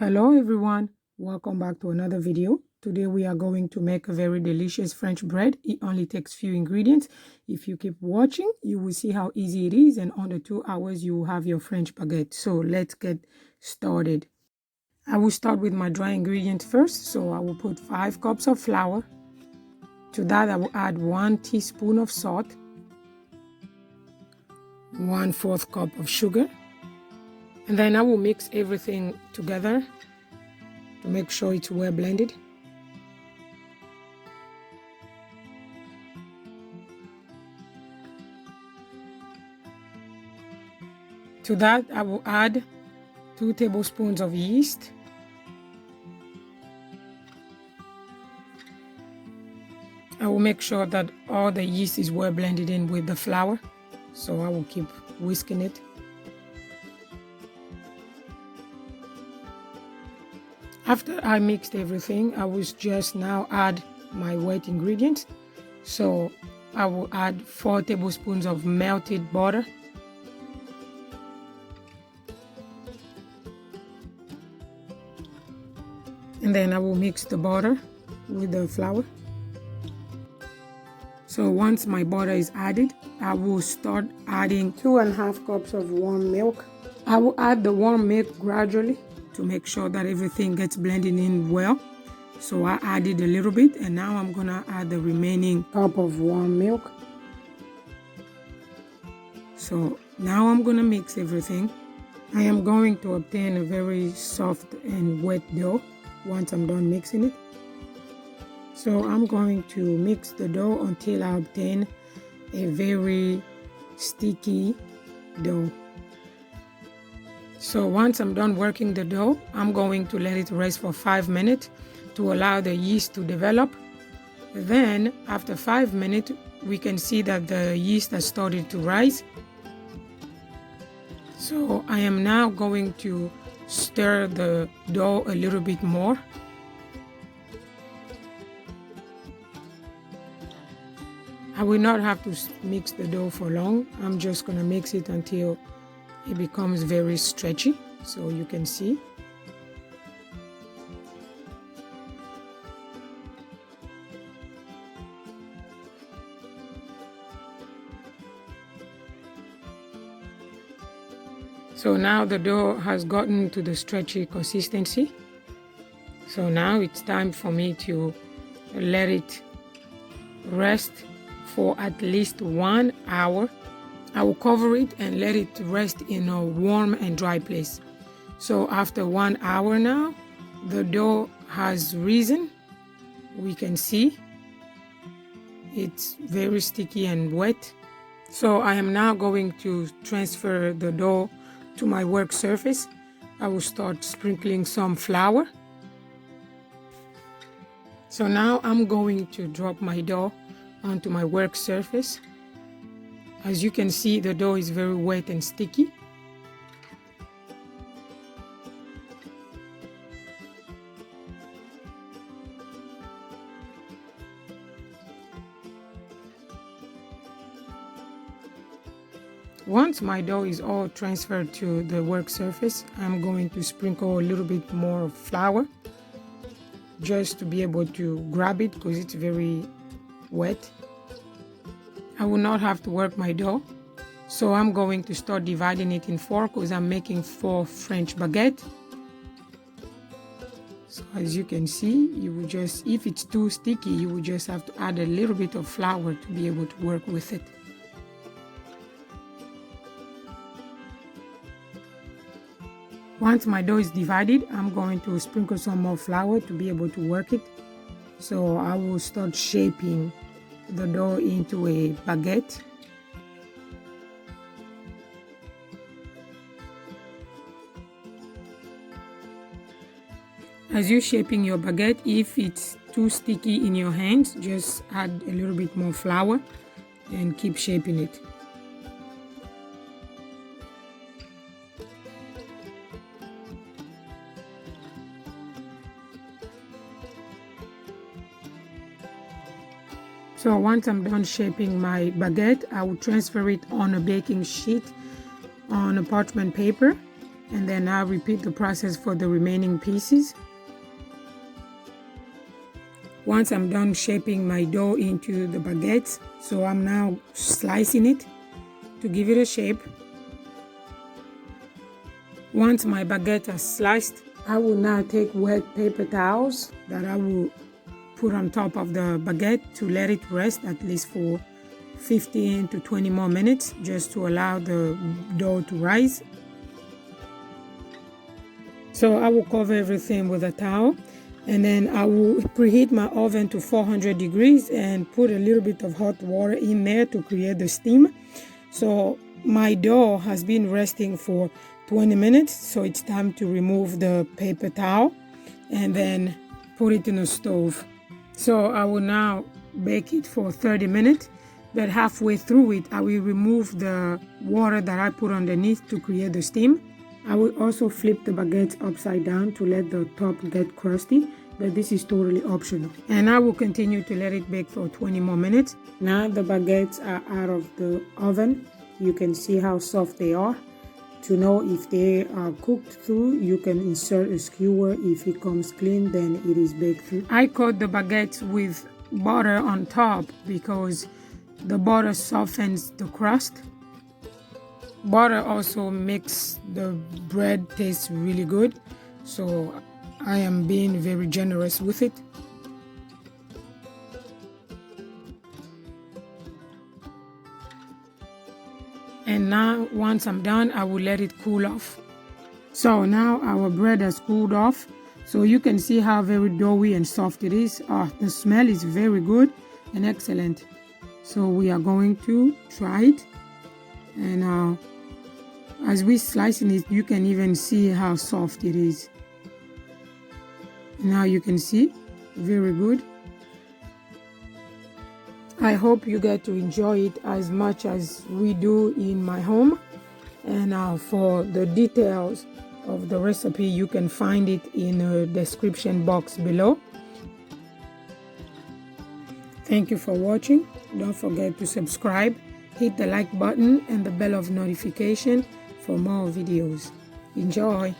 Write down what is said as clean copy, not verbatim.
Hello everyone, welcome back to another video. Today we are going to make a very delicious French bread. It only takes few ingredients. If you keep watching, you will see how easy it is, and under 2 hours you will have your French baguette. So let's get started. I will start with my dry ingredients first. So I will put 5 cups of flour. To that I will add 1 teaspoon of salt, 1/4 cup of sugar, and then I will mix everything together to make sure it's well blended. To that I will add 2 tablespoons of yeast, I will make sure that all the yeast is well blended in with the flour, so I will keep whisking it. After I mixed everything, I will just now add my wet ingredients. So I will add 4 tablespoons of melted butter, and then I will mix the butter with the flour. So once my butter is added, I will start adding 2.5 cups of warm milk. I will add the warm milk gradually to make sure that everything gets blended in well. So I added a little bit, and now I'm gonna add the remaining cup of warm milk. So now I'm gonna mix everything. I am going to obtain a very soft and wet dough once I'm done mixing it. So I'm going to mix the dough until I obtain a very sticky dough. So once I'm done working the dough, I'm going to let it rest for 5 minutes to allow the yeast to develop. Then after 5 minutes, we can see that the yeast has started to rise. So I am now going to stir the dough a little bit more. I will not have to mix the dough for long. I'm just going to mix it until it becomes very stretchy, so you can see. So now the dough has gotten to the stretchy consistency. So now it's time for me to let it rest for at least 1 hour. I will cover it and let it rest in a warm and dry place. So after 1 hour now, the dough has risen. We can see it's very sticky and wet. So I am now going to transfer the dough to my work surface. I will start sprinkling some flour. So now I'm going to drop my dough onto my work surface. As you can see, the dough is very wet and sticky. Once my dough is all transferred to the work surface, I'm going to sprinkle a little bit more of flour just to be able to grab it because it's very wet. I will not have to work my dough, so I'm going to start dividing it in 4 because I'm making 4 French baguettes. So as you can see, you will just, if it's too sticky, you will just have to add a little bit of flour to be able to work with it. Once my dough is divided, I'm going to sprinkle some more flour to be able to work it. So I will start shaping the dough into a baguette. As you're shaping your baguette, if it's too sticky in your hands, just add a little bit more flour and keep shaping it. So once I'm done shaping my baguette, I will transfer it on a baking sheet on a parchment paper. and then I'll repeat the process for the remaining pieces. Once I'm done shaping my dough into the baguettes, so I'm now slicing it to give it a shape. Once my baguette is sliced, I will now take wet paper towels that I will put on top of the baguette to let it rest at least for 15 to 20 more minutes, just to allow the dough to rise. So I will cover everything with a towel, and then I will preheat my oven to 400 degrees and put a little bit of hot water in there to create the steam. So my dough has been resting for 20 minutes, so it's time to remove the paper towel and then put it in the stove. So I will now bake it for 30 minutes, but halfway through it, I will remove the water that I put underneath to create the steam. I will also flip the baguettes upside down to let the top get crusty, but this is totally optional. And I will continue to let it bake for 20 more minutes. Now the baguettes are out of the oven. You can see how soft they are. To know if they are cooked through, you can insert a skewer. If it comes clean, then it is baked through. I coat the baguettes with butter on top because the butter softens the crust. Butter also makes the bread taste really good, so I am being very generous with it. And now once I'm done, I will let it cool off. So now our bread has cooled off, so you can see how very doughy and soft it is. The smell is very good and excellent. So we are going to try it, and as we slicing it, you can even see how soft it is. Now you can see, very good. I hope you get to enjoy it as much as we do in my home. And for the details of the recipe, you can find it in the description box below. Thank you for watching. Don't forget to subscribe, hit the like button and the bell of notification for more videos. Enjoy!